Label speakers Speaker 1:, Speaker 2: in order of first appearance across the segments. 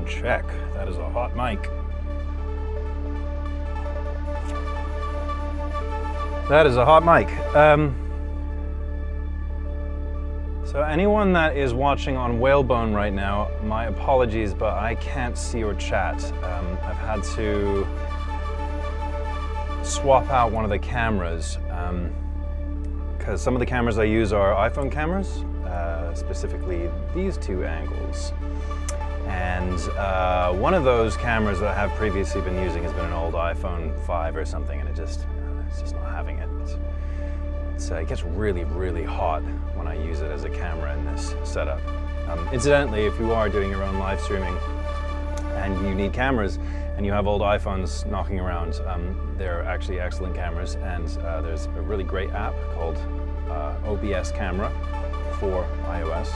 Speaker 1: check. That is a hot mic. That is a hot mic. So anyone that is watching on Whalebone right now, my apologies, but I can't see your chat. I've had to swap out one of the cameras because some of the cameras I use are iPhone cameras, specifically these two angles. And one of those cameras that I have previously been using has been an old iPhone 5 or something, and it's just not having it. It gets really, really hot when I use it as a camera in this setup. Incidentally, if you are doing your own live streaming and you need cameras and you have old iPhones knocking around, they're actually excellent cameras, and there's a really great app called OBS Camera for iOS,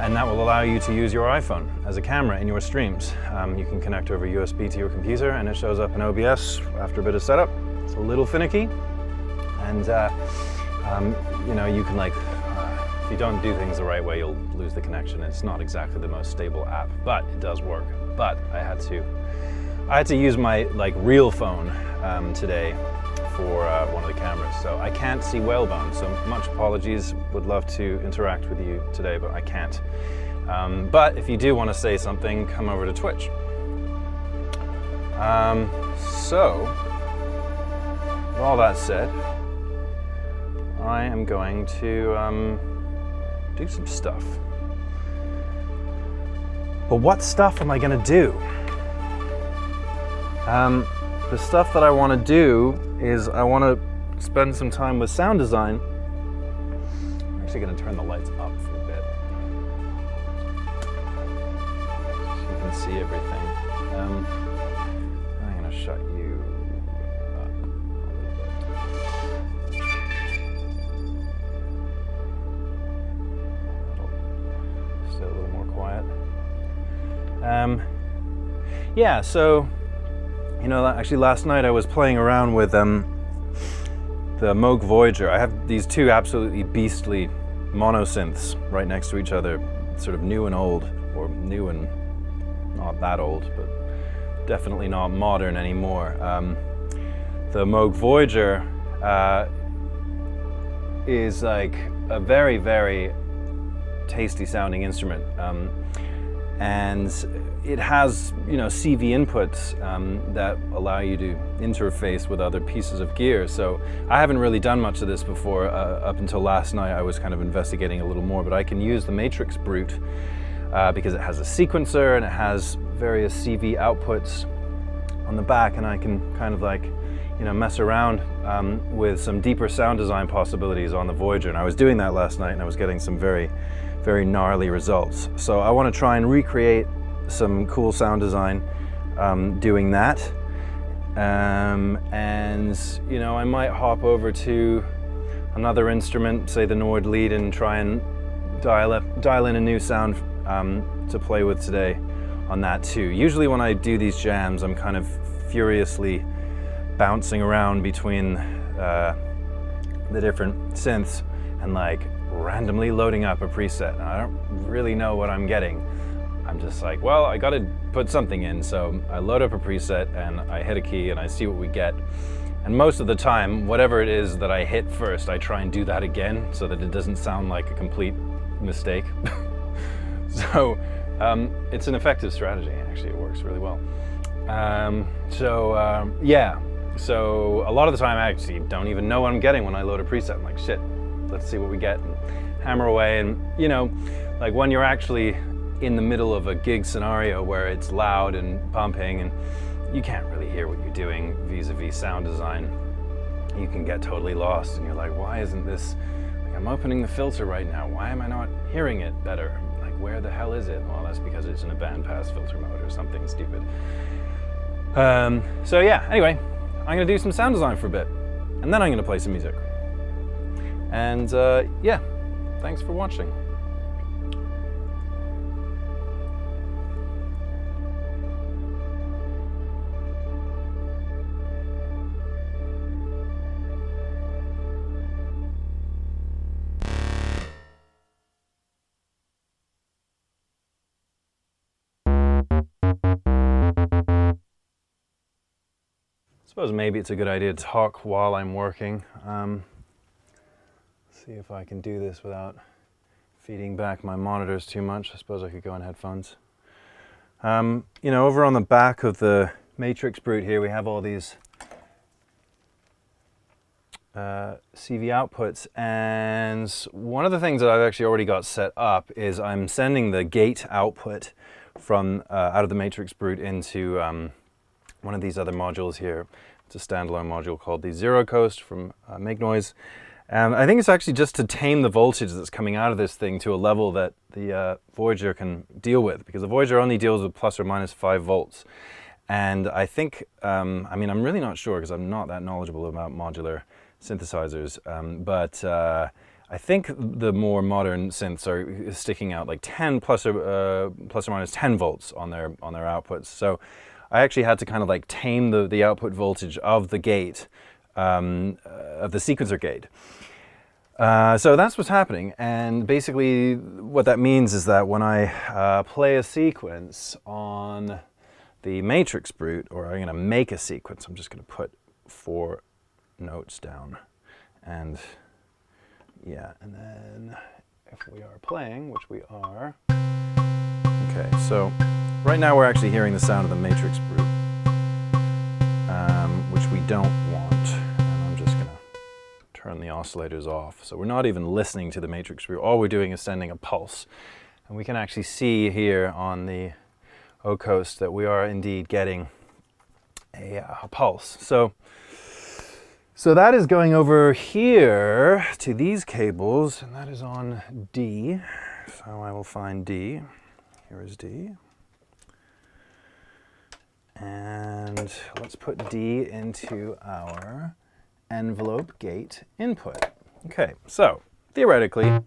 Speaker 1: and that will allow you to use your iPhone as a camera in your streams. You can connect over USB to your computer and it shows up in OBS after a bit of setup. It's a little finicky, and you know, you can if you don't do things the right way, you'll lose the connection. It's not exactly the most stable app, but it does work. But I had to use my real phone today for one of the cameras, so I can't see Whalebone. So much apologies. Would love to interact with you today, but I can't. But if you do want to say something, come over to Twitch. So with all that said, I am going to do some stuff. But what stuff am I going to do? The stuff that I want to do is I want to spend some time with sound design. I'm actually going to turn the lights up for a bit so you can see everything. I'm going to shut you up a little bit. Stay a little more quiet. Yeah, so you know, actually last night I was playing around with the Moog Voyager. I have these two absolutely beastly mono synths right next to each other, sort of new and old, or new and not that old, but definitely not modern anymore. The Moog Voyager is like a very, very tasty sounding instrument. And it has, you know, CV inputs that allow you to interface with other pieces of gear. So I haven't really done much of this before. Up until last night, I was kind of investigating a little more, but I can use the Matrix Brute because it has a sequencer and it has various CV outputs on the back, and I can kind of mess around with some deeper sound design possibilities on the Voyager. And I was doing that last night, and I was getting some very, very gnarly results. So I want to try and recreate some cool sound design doing that. And you know, I might hop over to another instrument, say the Nord lead, and try and dial in a new sound to play with today on that too. Usually when I do these jams, I'm kind of furiously bouncing around between the different synths and randomly loading up a preset. And I don't really know what I'm getting. I'm just like, well, I gotta put something in. So I load up a preset and I hit a key and I see what we get. And most of the time, whatever it is that I hit first, I try and do that again so that it doesn't sound like a complete mistake. So it's an effective strategy. Actually, it works really well. Yeah. So a lot of the time, I actually don't even know what I'm getting when I load a preset. I'm like, shit, let's see what we get, and hammer away. And you know, when you're actually in the middle of a gig scenario where it's loud and pumping and you can't really hear what you're doing vis-a-vis sound design, you can get totally lost, and you're like, why isn't this, I'm opening the filter right now, why am I not hearing it better? Where the hell is it? Well, that's because it's in a bandpass filter mode or something stupid. So yeah, anyway, I'm gonna do some sound design for a bit, and then I'm gonna play some music. And yeah, thanks for watching. suppose maybe it's a good idea to talk while I'm working. See if I can do this without feeding back my monitors too much. I suppose I could go on headphones. You know, over on the back of the Matrix Brute here, we have all these CV outputs, and one of the things that I've actually already got set up is I'm sending the gate output from out of the Matrix Brute into one of these other modules here. It's a standalone module called the Zero Coast from Make Noise. And I think it's actually just to tame the voltage that's coming out of this thing to a level that the Voyager can deal with, because the Voyager only deals with plus or minus 5 volts. And I think, I mean, I'm really not sure because I'm not that knowledgeable about modular synthesizers, but I think the more modern synths are sticking out like 10 plus or minus 10 volts on their outputs. So I actually had to kind of like tame the output voltage of the gate, of the sequencer gate. So that's what's happening, and basically what that means is that when I play a sequence on the Matrix Brute, or I'm going to make a sequence, I'm just going to put 4 notes down, and yeah, and then if we are playing, which we are, okay, so right now we're actually hearing the sound of the Matrix Brute, which we don't want, and I'm just going to turn the oscillators off. So we're not even listening to the Matrix Brute. All we're doing is sending a pulse. And we can actually see here on the O coast that we are indeed getting a pulse. So that is going over here to these cables, and that is on D. So I will find D. Here is D. And let's put D into our envelope gate input. Okay, so theoretically,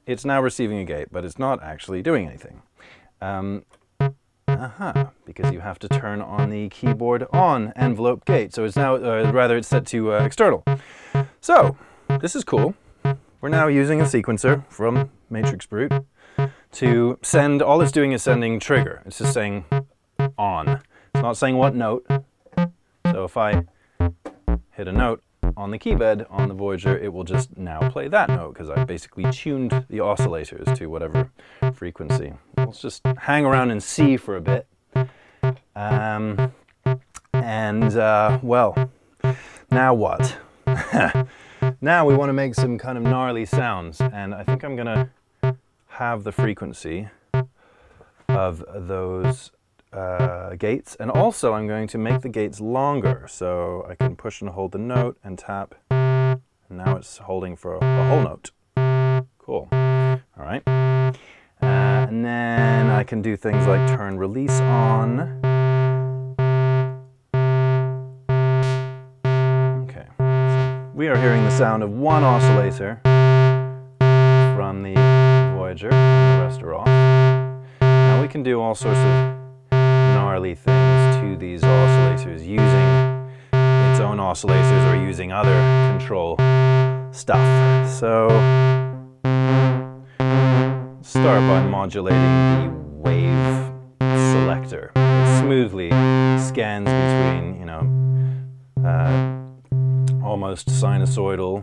Speaker 1: it's now receiving a gate, but it's not actually doing anything. Because you have to turn on the keyboard on envelope gate. So it's now, rather it's set to external. So this is cool. We're now using a sequencer from Matrix Brute to send, all it's doing is sending trigger. It's just saying on. It's not saying what note. So if I hit a note on the keypad on the Voyager, it will just now play that note because I've basically tuned the oscillators to whatever frequency. Let's just hang around and see for a bit. Well, now what? Now we want to make some kind of gnarly sounds, and I think I'm going to have the frequency of those gates, and also I'm going to make the gates longer, so I can push and hold the note and tap, and now it's holding for a whole note. Cool. All right. And then I can do things like turn release on. Okay. So we are hearing the sound of one oscillator from the Voyager, and the rest are off. Now we can do all sorts of gnarly things to these oscillators using its own oscillators or using other control stuff. So start by modulating the wave selector. It smoothly scans between, you know, almost sinusoidal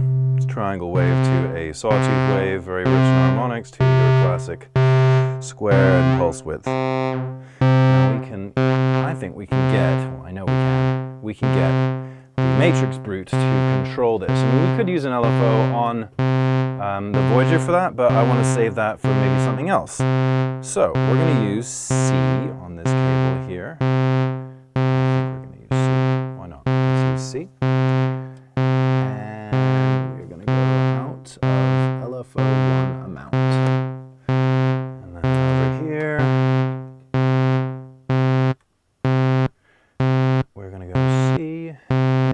Speaker 1: triangle wave to a sawtooth wave, very rich in harmonics, to your classic square and pulse width. I think we can get, well, I know we can get the Matrix Brute to control this. I mean, we could use an LFO on the Voyager for that, but I want to save that for maybe something else. So we're going to use C on this cable here. I think we're going to use C. Why not? Let's use C. And we're going to go out of LFO1 amount. And then over here, we're going to go C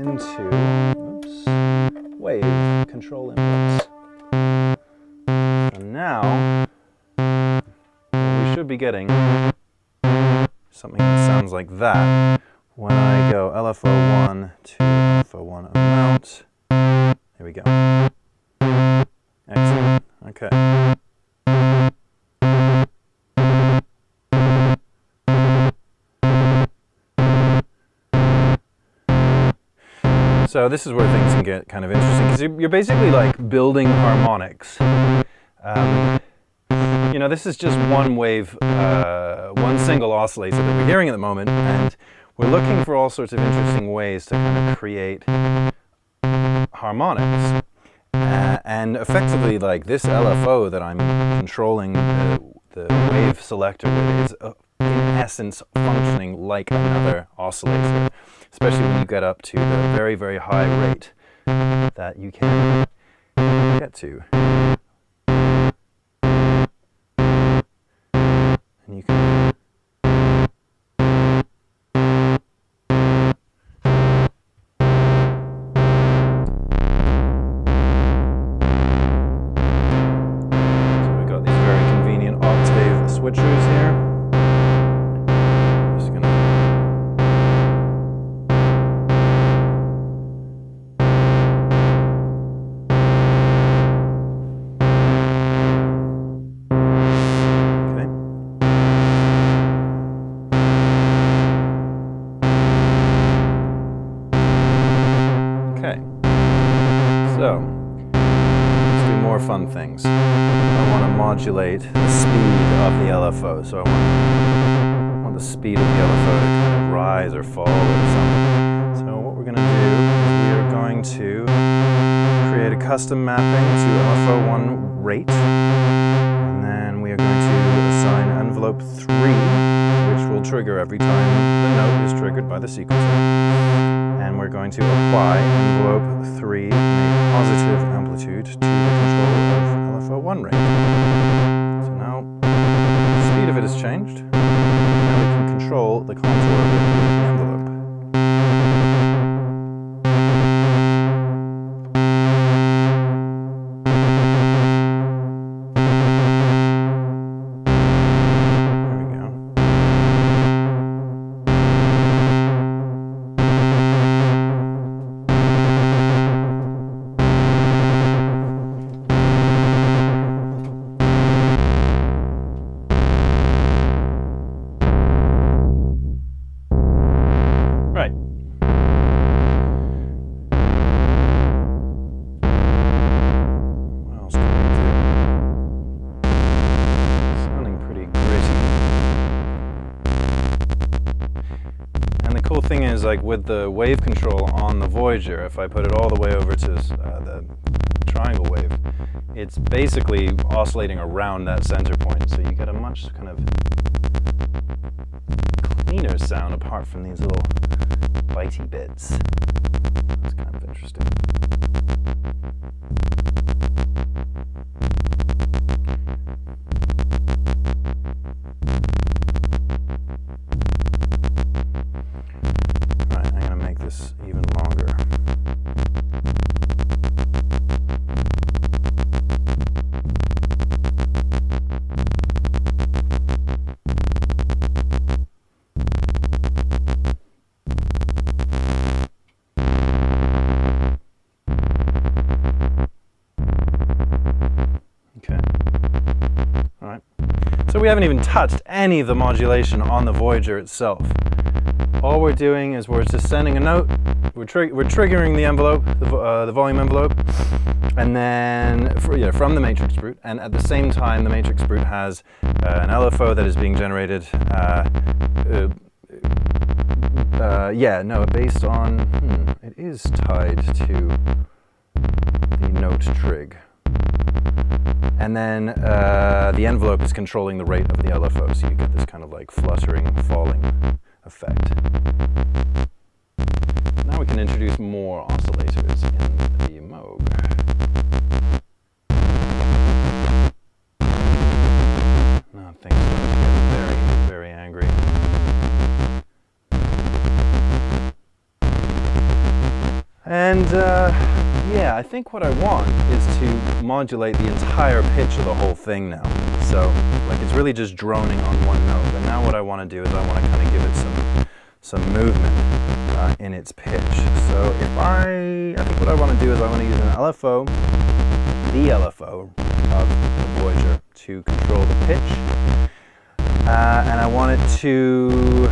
Speaker 1: into, wave control inputs. So now, we should be getting something that sounds like that when I go LFO1 to LFO1 amount. Here we go. Excellent. Okay. So this is where things can get kind of interesting, because you're basically like building harmonics. You know, this is just one wave, one single oscillator that we're hearing at the moment, and we're looking for all sorts of interesting ways to kind of create harmonics. And effectively, like this LFO that I'm controlling the wave selector with is in essence functioning like another oscillator, especially when you get up to the very, very high rate that you can get to. And you can switchers here. Just gonna okay. So let's do more fun things. I want to modulate the speed of the LFO, so I want the speed of the LFO to kind of rise or fall or something. So what we're going to do is we are going to create a custom mapping to LFO1 rate, and then we are going to assign envelope 3, which will trigger every time the note is triggered by the sequencer. And we're going to apply envelope 3 positive amplitude to the control of LFO1 rate. So now the speed of it has changed. Now we can control the contour of the envelope. There we go. Right. What else can we do? Sounding pretty gritty. And the cool thing is, like with the wave control on the Voyager, if I put it all the way over to the triangle wave, it's basically oscillating around that center point, so you get a much kind of cleaner sound apart from these little bitey bits. That's kind of interesting. All right, I'm going to make this even longer. So we haven't even touched any of the modulation on the Voyager itself. All we're doing is we're just sending a note, we're triggering the envelope, the volume envelope, and then from the matrix brute, and at the same time the matrix brute has an LFO that is being generated based on, it is tied to the note trig. And then the envelope is controlling the rate of the LFO, so you get this kind of like fluttering, falling effect. Now we can introduce more oscillators in the Moog. Now things are getting very, very angry. And yeah, I think what I want is to modulate the entire pitch of the whole thing now. So, like, it's really just droning on one note. But now what I want to do is I want to kind of give it some movement in its pitch. So I think what I want to do is I want to use an LFO, the LFO of the Voyager, to control the pitch. And I want it to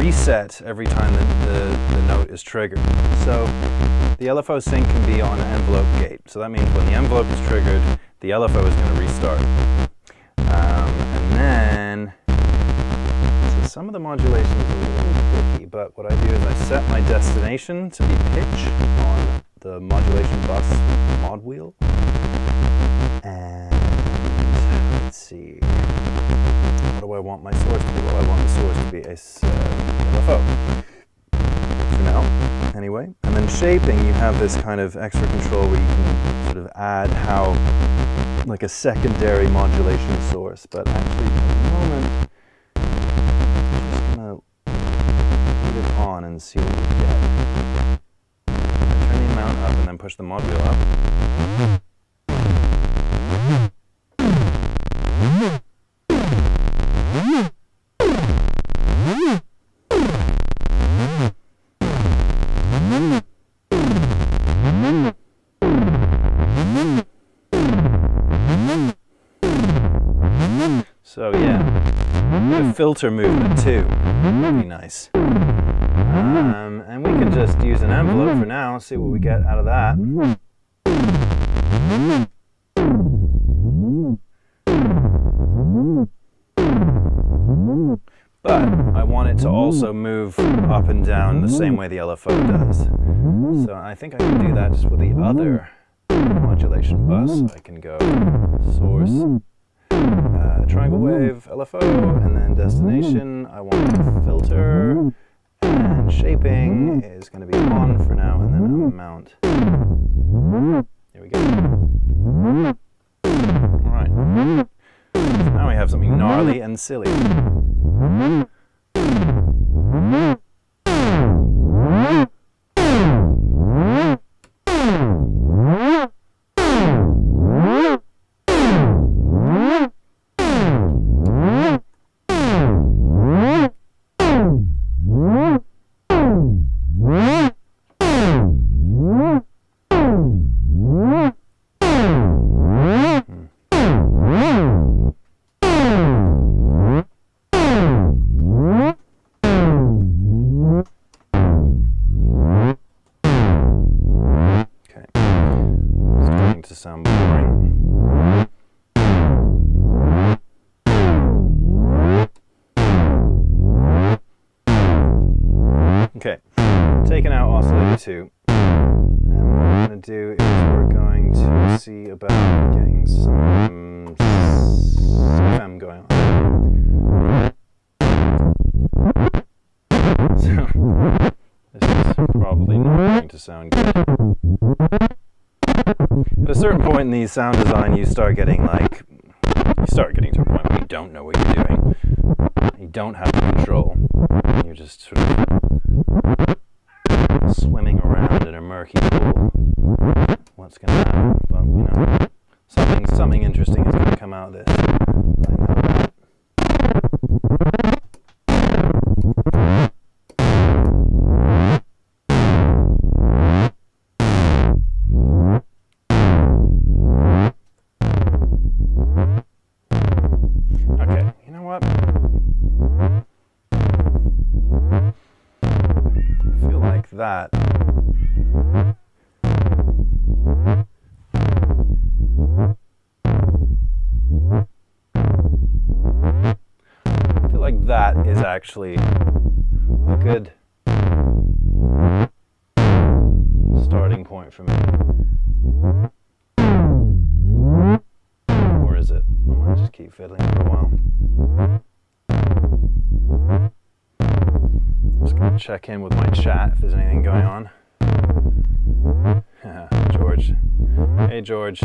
Speaker 1: reset every time the note is triggered. So the LFO sync can be on an envelope gate. So that means when the envelope is triggered, the LFO is going to restart. And then, so some of the modulation is a little tricky, but what I do is I set my destination to be pitch on the modulation bus mod wheel. And let's see, what do I want my source to be? Well, I want the source to be a LFO. For now, anyway. And then shaping, you have this kind of extra control where you can sort of add how, like a secondary modulation source. But actually, at the moment, I'm just going to leave it on and see what we get. I turn the amount up and then push the mod wheel up. So yeah, a bit of filter movement too, that'd be nice. And we can just use an envelope for now, see what we get out of that. But I want it to also move up and down the same way the LFO does. So I think I can do that just with the other modulation bus. I can go source, triangle wave, LFO, and then destination. I want filter, and shaping is going to be on for now, and then amount. Here we go. Alright. So now we have something gnarly and silly. To sound boring. Okay, taking out oscillator 2, and what we're going to do is we're going to see about getting some FM going on. So this is probably not going to sound good. At a certain point in the sound design, you start getting to a point where you don't know what you're doing. You don't have the control. You're just sort of swimming around in a murky pool. What's going to happen? But you know, something interesting is going to come out of this. I know that. That. I feel like that is actually a good starting point for me. Or is it? I might just keep fiddling for a while. Just going to check in with my chat if there's anything going on. George. Hey George,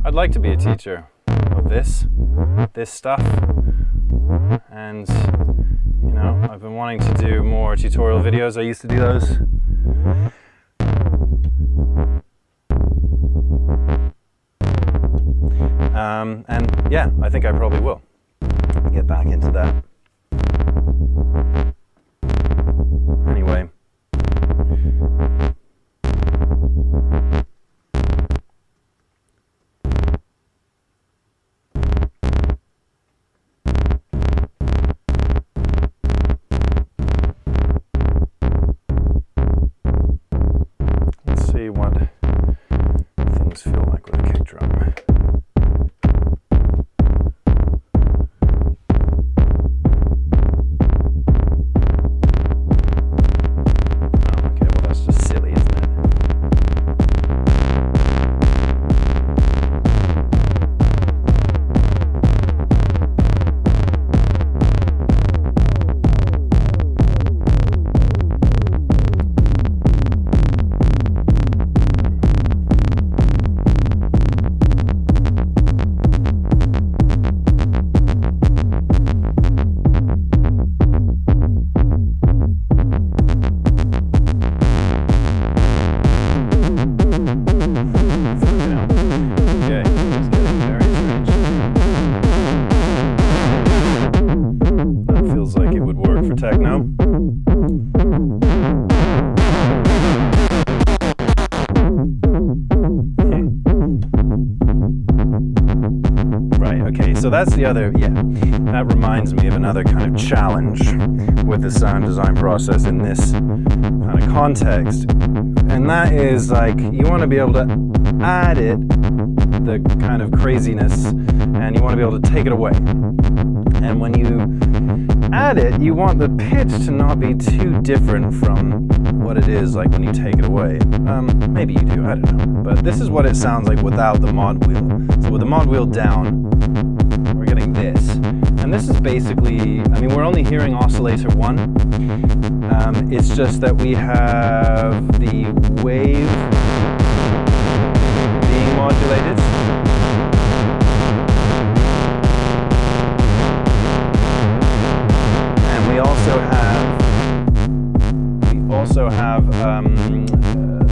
Speaker 1: I'd like to be a teacher of this stuff. And, you know, I've been wanting to do more tutorial videos. I used to do those. And yeah, I think I probably will get back into that. Anyway. so that's the other, that reminds me of another kind of challenge with the sound design process in this kind of context. And that is like, you want to be able to add it, the kind of craziness, and you want to be able to take it away. And when you add it, you want the pitch to not be too different from what it is like when you take it away. Maybe you do, I don't know. But this is what it sounds like without the mod wheel. So with the mod wheel down, we're getting this. And this is basically, I mean, we're only hearing oscillator 1. It's just that we have the wave being modulated. And we also have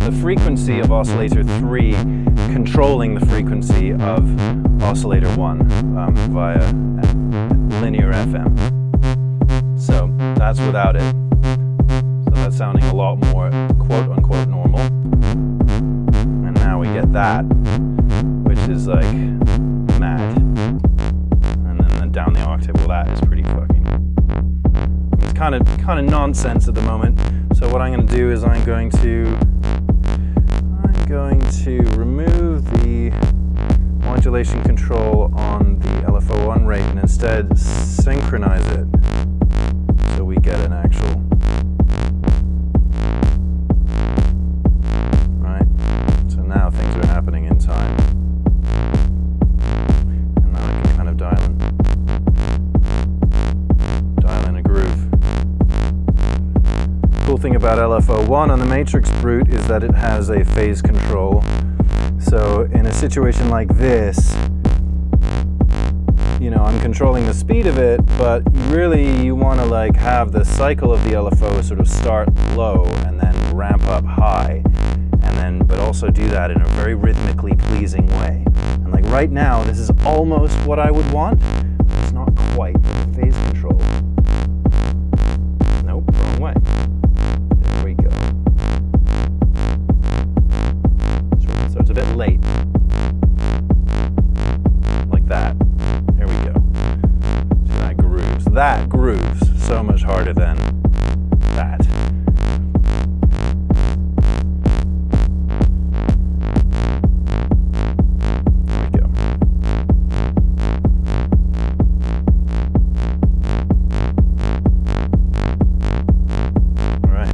Speaker 1: the frequency of oscillator 3 controlling the frequency of oscillator 1 via linear FM. So that's without it. So that's sounding a lot more quote-unquote normal. And now we get that, which is like mad. And then down the octave, well, that is pretty fucking... It's kind of nonsense at the moment. So what I'm going to do is I'm going to remove the modulation control on the LFO1 rate and instead synchronize it so we get an actual, right? So now things are happening in time. And now I can kind of dial in a groove. Cool thing about LFO1 on the Matrix Brute is that it has a phase control. So in a situation like this, you know, I'm controlling the speed of it, but you want to like have the cycle of the LFO sort of start low and then ramp up high, but also do that in a very rhythmically pleasing way. And like right now, this is almost what I would want, but it's not quite with the phase control. Nope, wrong way. There we go. So it's a bit late. Like that. There we go. So that grooves. That grooves so much harder than that. There we go. All right.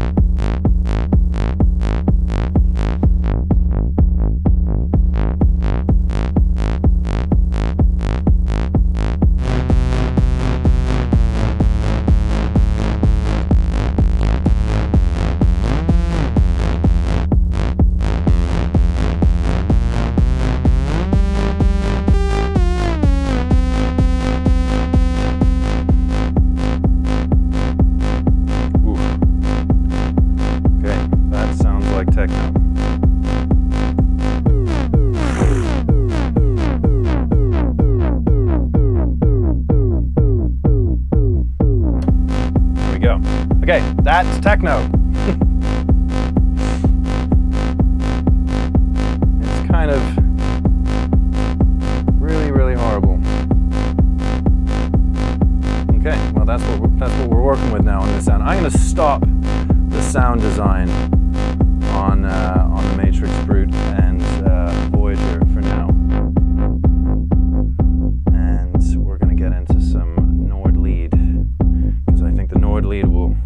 Speaker 1: Okay, that's techno. It's kind of really, really horrible. Okay, well that's what we're working with now on this sound. I'm going to stop the sound design on the Matrix Brute and Voyager for now, and we're going to get into some Nord lead because I think the Nord lead will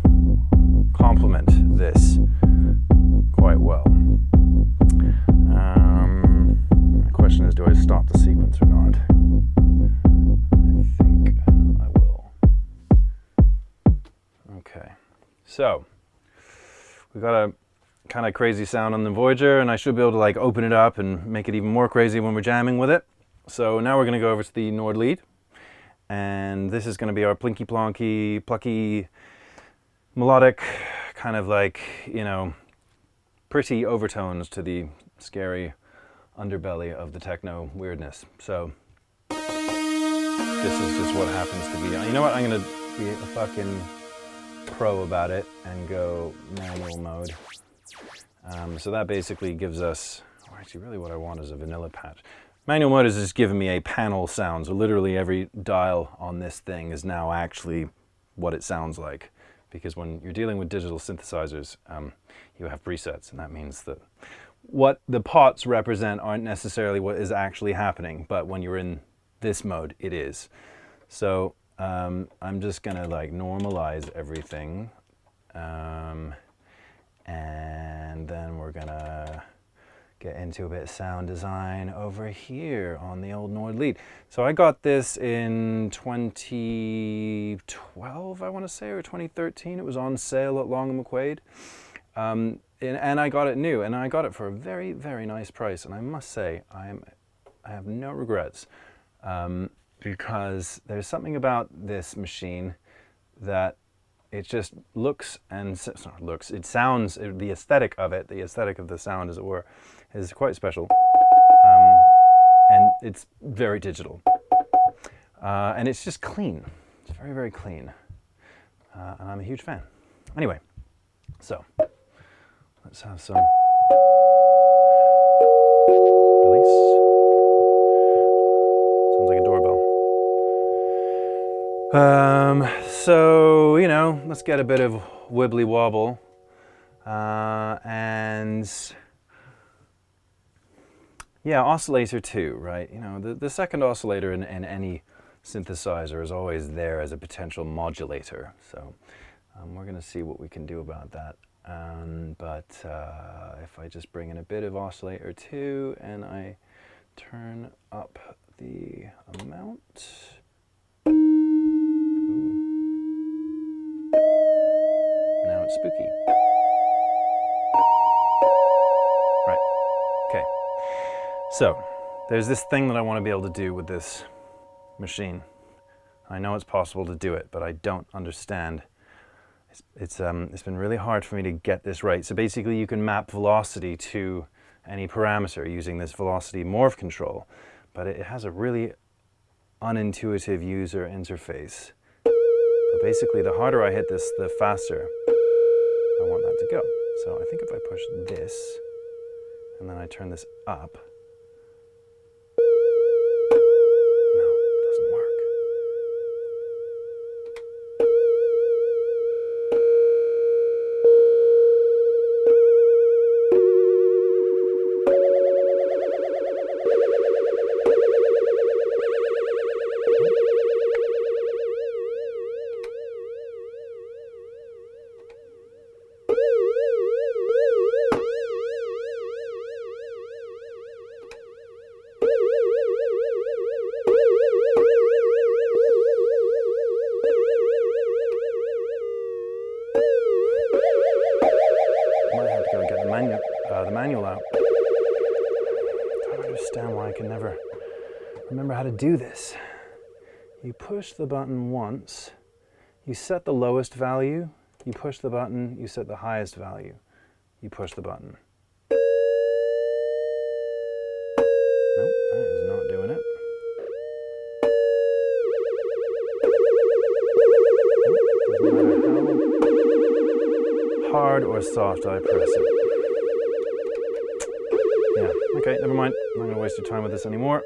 Speaker 1: complement this quite well. The question is, do I stop the sequence or not? I think I will. Okay, so we've got a kind of crazy sound on the Voyager, and I should be able to like open it up and make it even more crazy when we're jamming with it. So now we're going to go over to the Nord lead, and this is going to be our plinky plonky, plucky, melodic, kind of like, you know, pretty overtones to the scary underbelly of the techno weirdness. So this is just what happens to be. You know what? I'm going to be a fucking pro about it and go manual mode. So that basically gives us, actually really what I want is a vanilla patch. Manual mode has just given me a panel sound, so literally every dial on this thing is now actually what it sounds like. Because when you're dealing with digital synthesizers, you have presets, and that means that what the pots represent aren't necessarily what is actually happening, but when you're in this mode, it is. So I'm just gonna like normalize everything, and then we're gonna get into a bit of sound design over here on the old Nord lead. So I got this in 2012, I want to say, or 2013. It was on sale at Long & McQuade. And I got it new, and I got it for a very, very nice price. And I must say, I have no regrets, because there's something about this machine that it just looks and it sounds, the aesthetic of it, the aesthetic of the sound, as it were, is quite special. And it's very digital. And it's just clean. It's very, very clean. And I'm a huge fan. Anyway, so let's have some release. Sounds like a doorbell. So, you know, let's get a bit of wibbly wobble. And yeah, oscillator 2, right? You know, the second oscillator in any synthesizer is always there as a potential modulator. So we're going to see what we can do about that. But if I just bring in a bit of oscillator 2 and I turn up the amount. Ooh. Now it's spooky. Right. Okay. So there's this thing that I want to be able to do with this machine. I know it's possible to do it, but I don't understand. It's been really hard for me to get this right. So basically you can map velocity to any parameter using this velocity morph control, but it has a really unintuitive user interface. But basically the harder I hit this, the faster I want that to go. So I think if I push this and then I turn this up, the manual out. I don't understand why I can never remember how to do this. You push the button once, you set the lowest value, you push the button, you set the highest value, you push the button. Nope, that is not doing it. Doesn't matter how hard or soft I press it. Yeah, okay, never mind. I'm not going to waste your time with this anymore.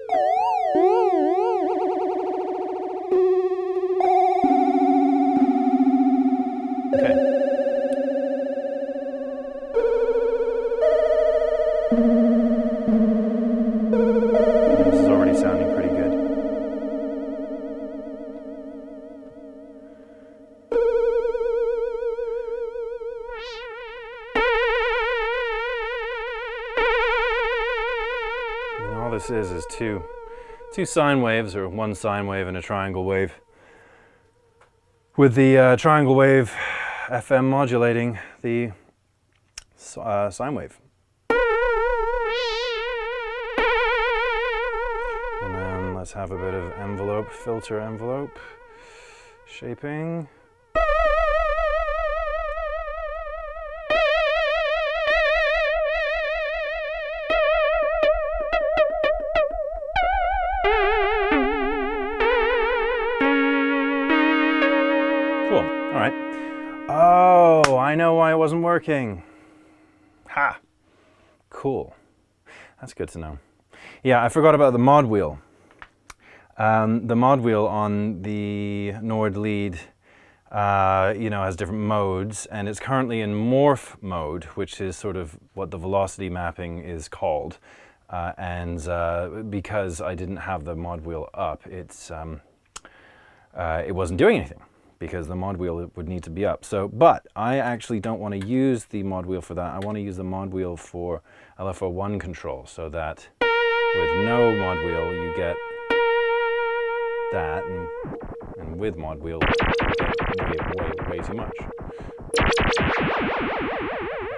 Speaker 1: Okay. This is already sounding pretty good. All this is two sine waves, or one sine wave and a triangle wave, with the triangle wave FM modulating the sine wave. And then let's have a bit of envelope, filter envelope, shaping. Cool, all right. Oh, I know why it wasn't working. Ha, cool. That's good to know. Yeah, I forgot about the mod wheel. The mod wheel on the Nord lead, has different modes, and it's currently in Morph mode, which is sort of what the velocity mapping is called. Because I didn't have the mod wheel up, it wasn't doing anything, because the mod wheel would need to be up. But I actually don't want to use the mod wheel for that. I want to use the mod wheel for LFO1 control, so that with no mod wheel you get that, and with mod wheel you get way too much. I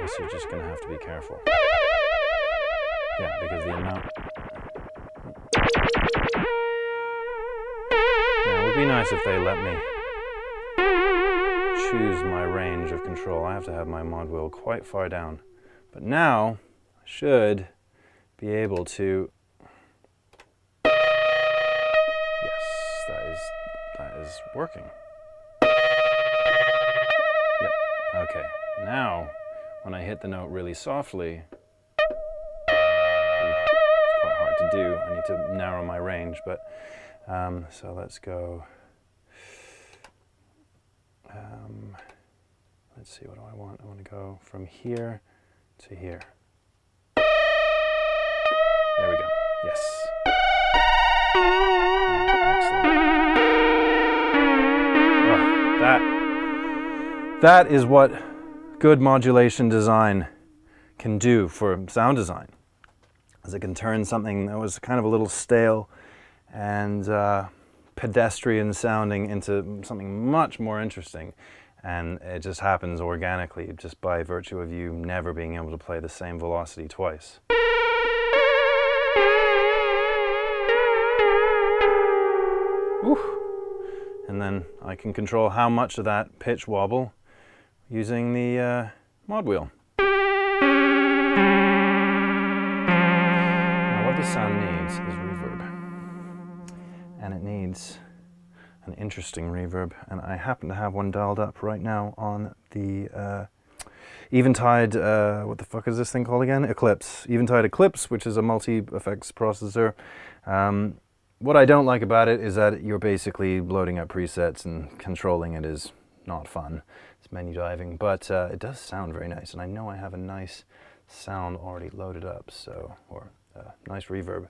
Speaker 1: guess you're just going to have to be careful. Yeah, because the amount... Yeah, it would be nice if they let me choose my range of control. I have to have my mod wheel quite far down. But now, I should be able to... Yes, that is working. Yep, okay. Now, when I hit the note really softly, it's quite hard to do. I need to narrow my range, but so let's go. Let's see, what do I want? I want to go from here to here. There we go. Yes. Excellent. Oh, that is what good modulation design can do for sound design. As it can turn something that was kind of a little stale and pedestrian sounding into something much more interesting. And it just happens organically, just by virtue of you never being able to play the same velocity twice. Ooh. And then I can control how much of that pitch wobble using the mod wheel. Now what this sound needs is reverb. And it needs an interesting reverb, and I happen to have one dialed up right now on the Eventide, what the fuck is this thing called again? Eclipse. Eventide Eclipse, which is a multi-effects processor. What I don't like about it is that you're basically loading up presets, and controlling it is not fun. It's menu diving, but it does sound very nice, and I know I have a nice sound already loaded up, so, or nice reverb.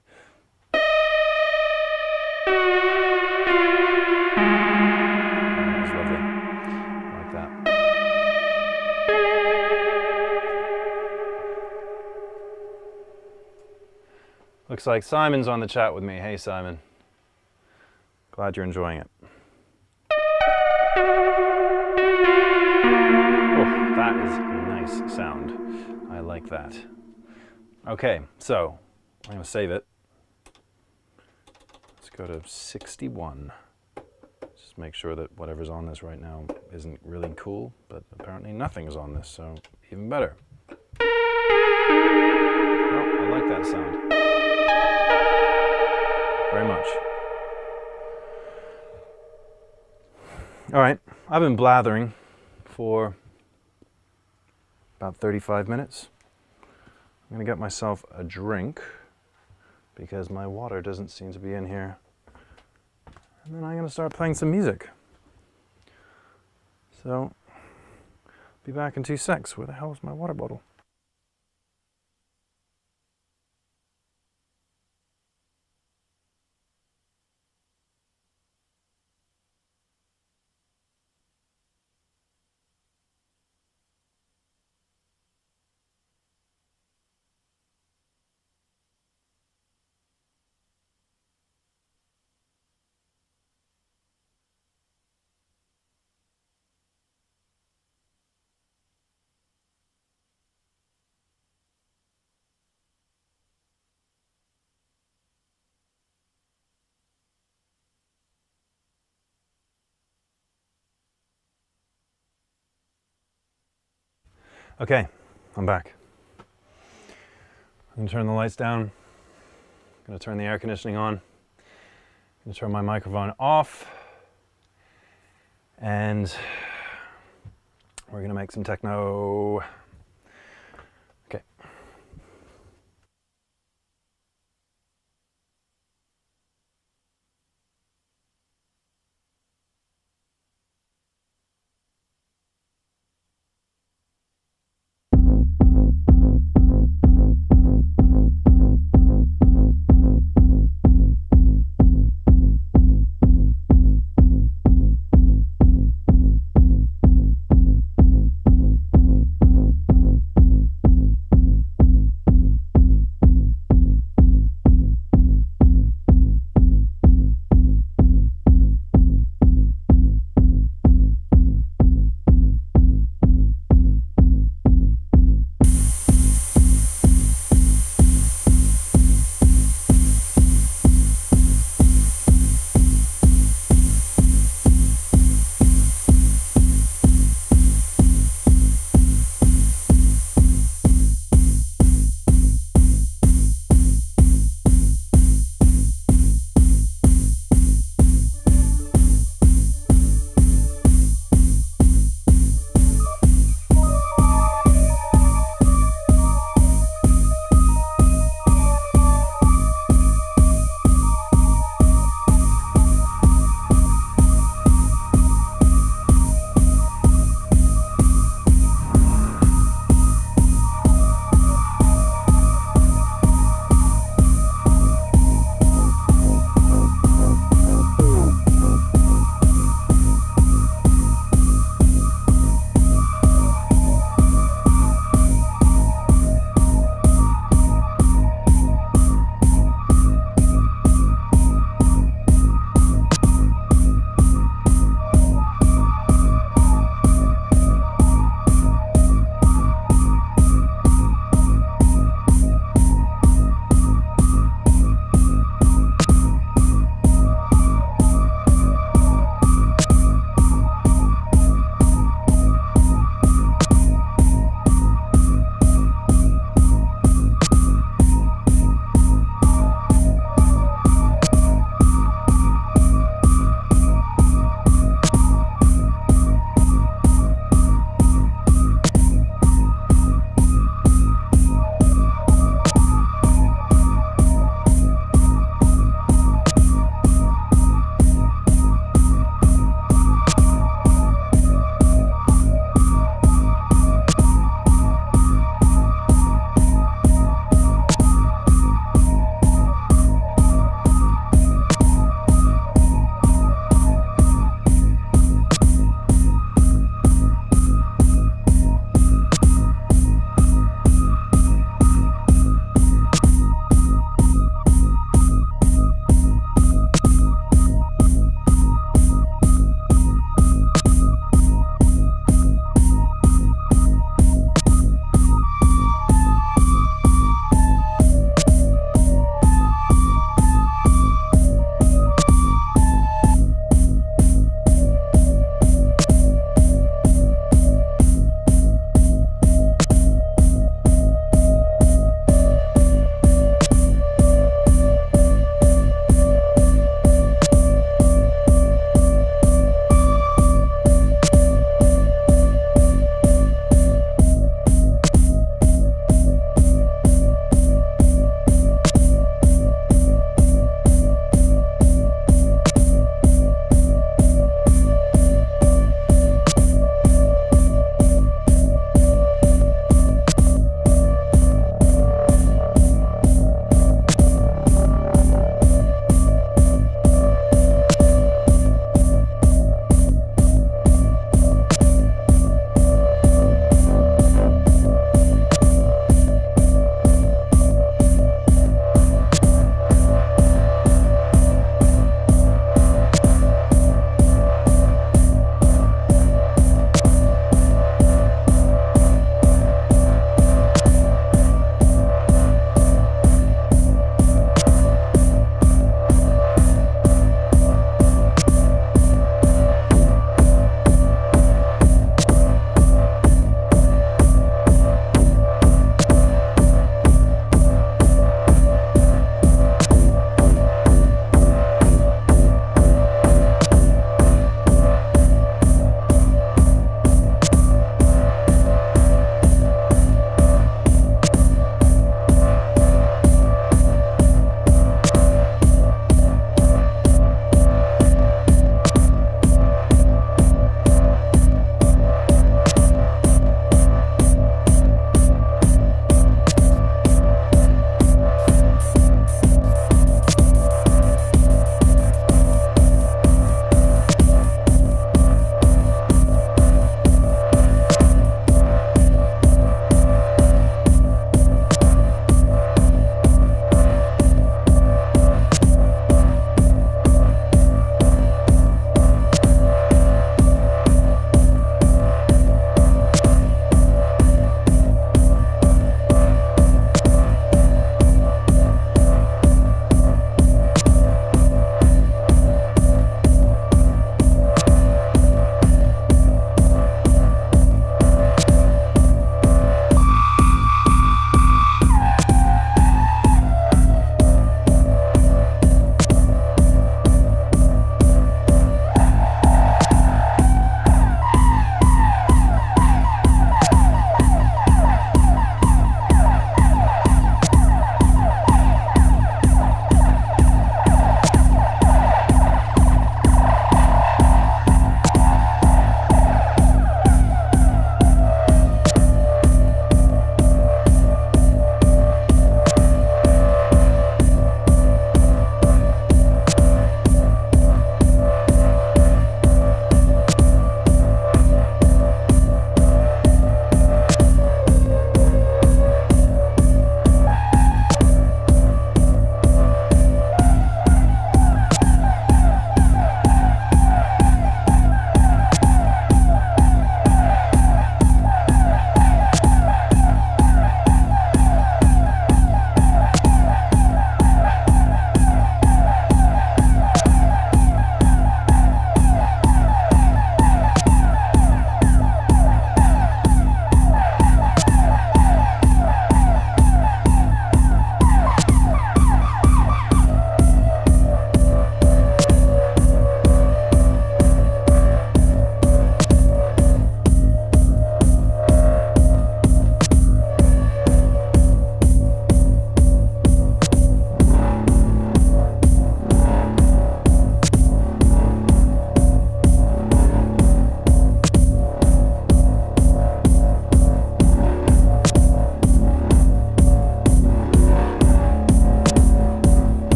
Speaker 1: That's lovely. I like that. Looks like Simon's on the chat with me. Hey, Simon. Glad you're enjoying it. Oh, that is a nice sound. I like that. Okay, so I'm going to save it. Let's go to 61. Just make sure that whatever's on this right now isn't really cool, but apparently nothing's on this, so even better. Oh, I like that sound. Very much. All right, I've been blathering for about 35 minutes. I'm gonna get myself a drink because my water doesn't seem to be in here. And then I'm gonna start playing some music. So, be back in 2 secs. Where the hell is my water bottle? Okay, I'm back. I'm gonna turn the lights down. I'm gonna turn the air conditioning on. I'm gonna turn my microphone off. And we're gonna make some techno. Okay.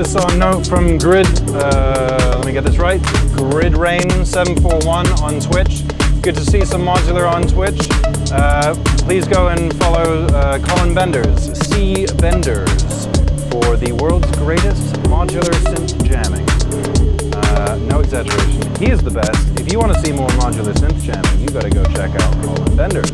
Speaker 1: Just on note from Grid, let me get this right, Grid Rain 741 on Twitch. Good to see some modular on Twitch. Please go and follow Colin Benders, C. Benders, for the world's greatest modular synth jamming. No exaggeration, he is the best. If you want to see more modular synth jamming, you gotta go check out Colin Benders.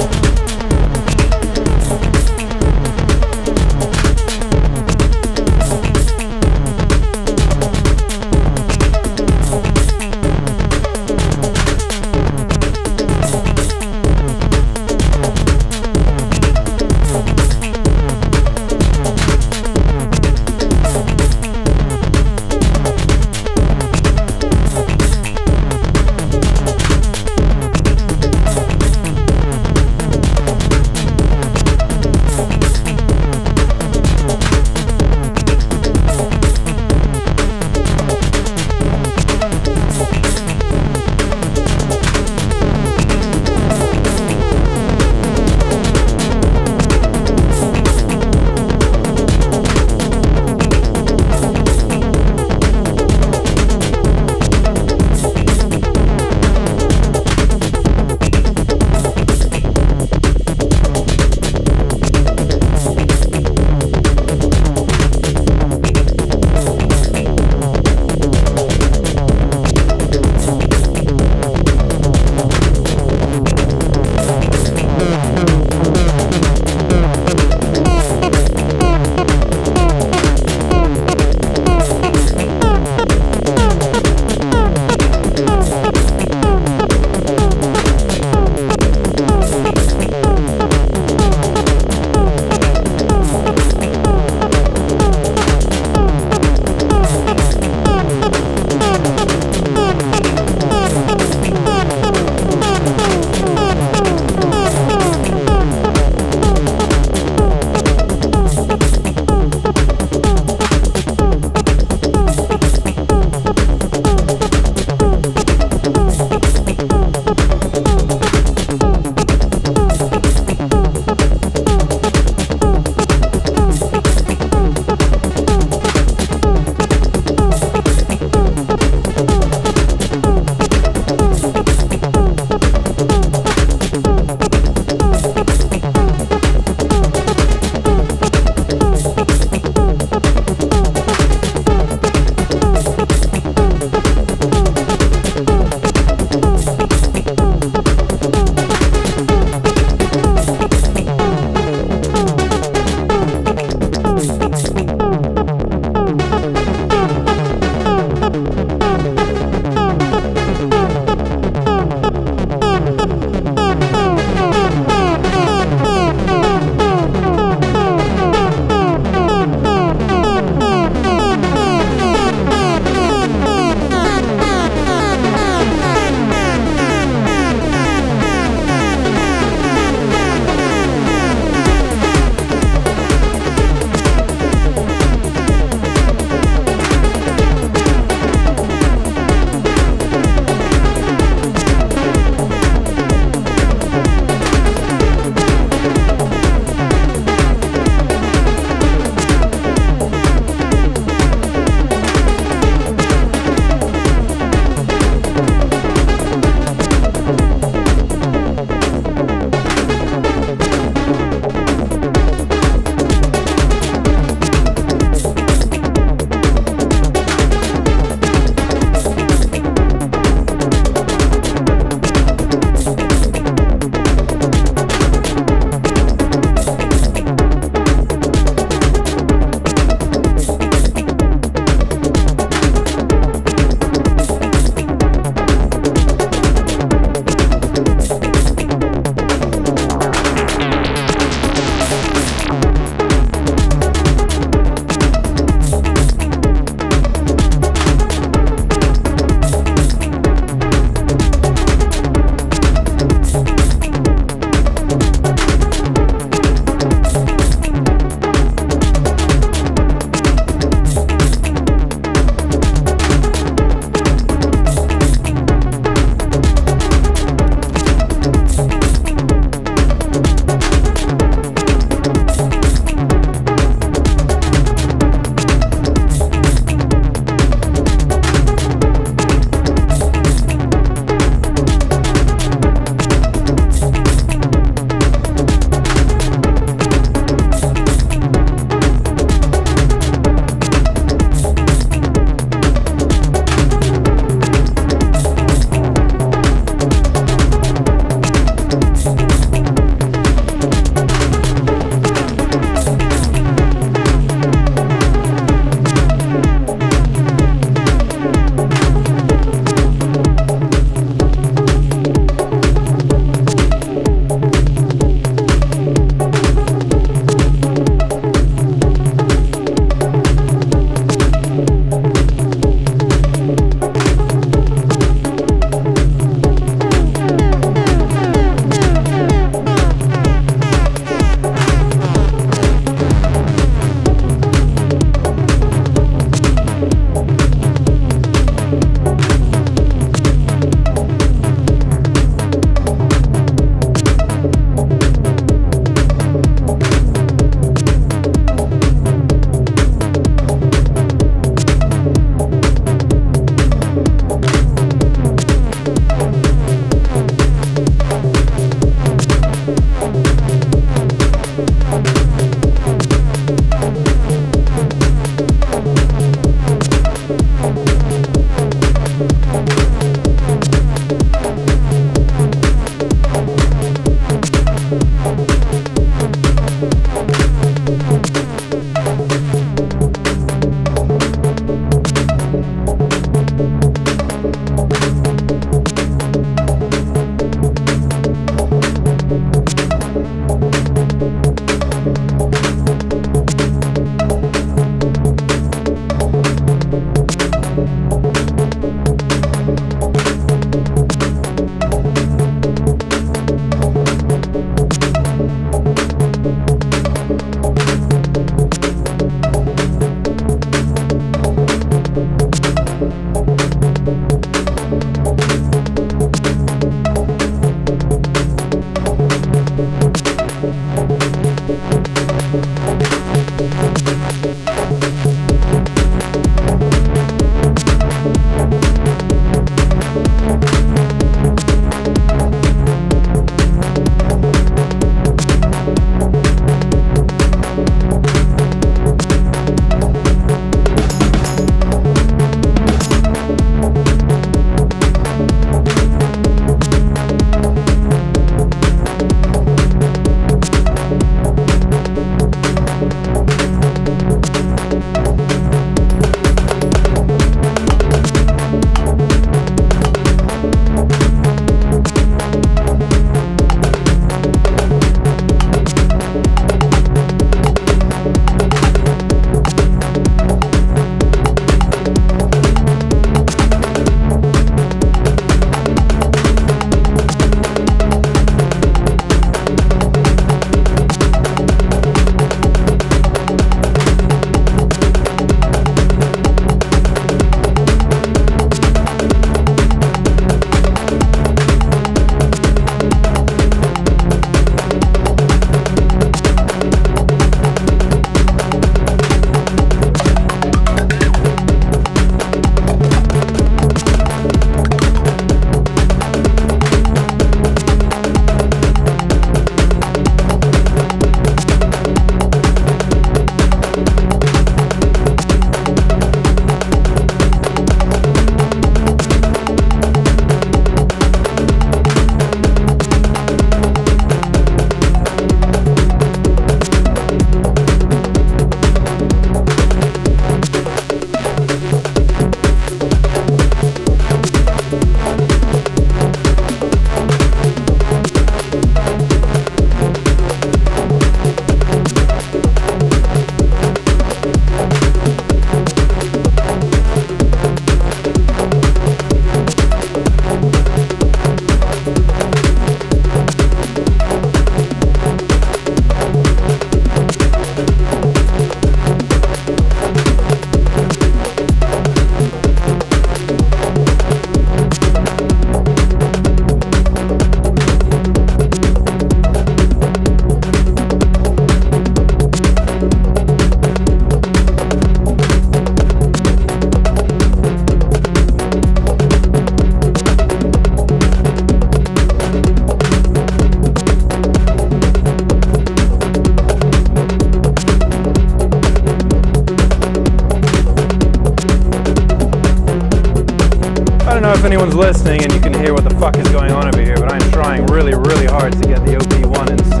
Speaker 1: if anyone's listening and you can hear what the fuck is going on over here, but I'm trying really, really hard to get the OP1 in sync.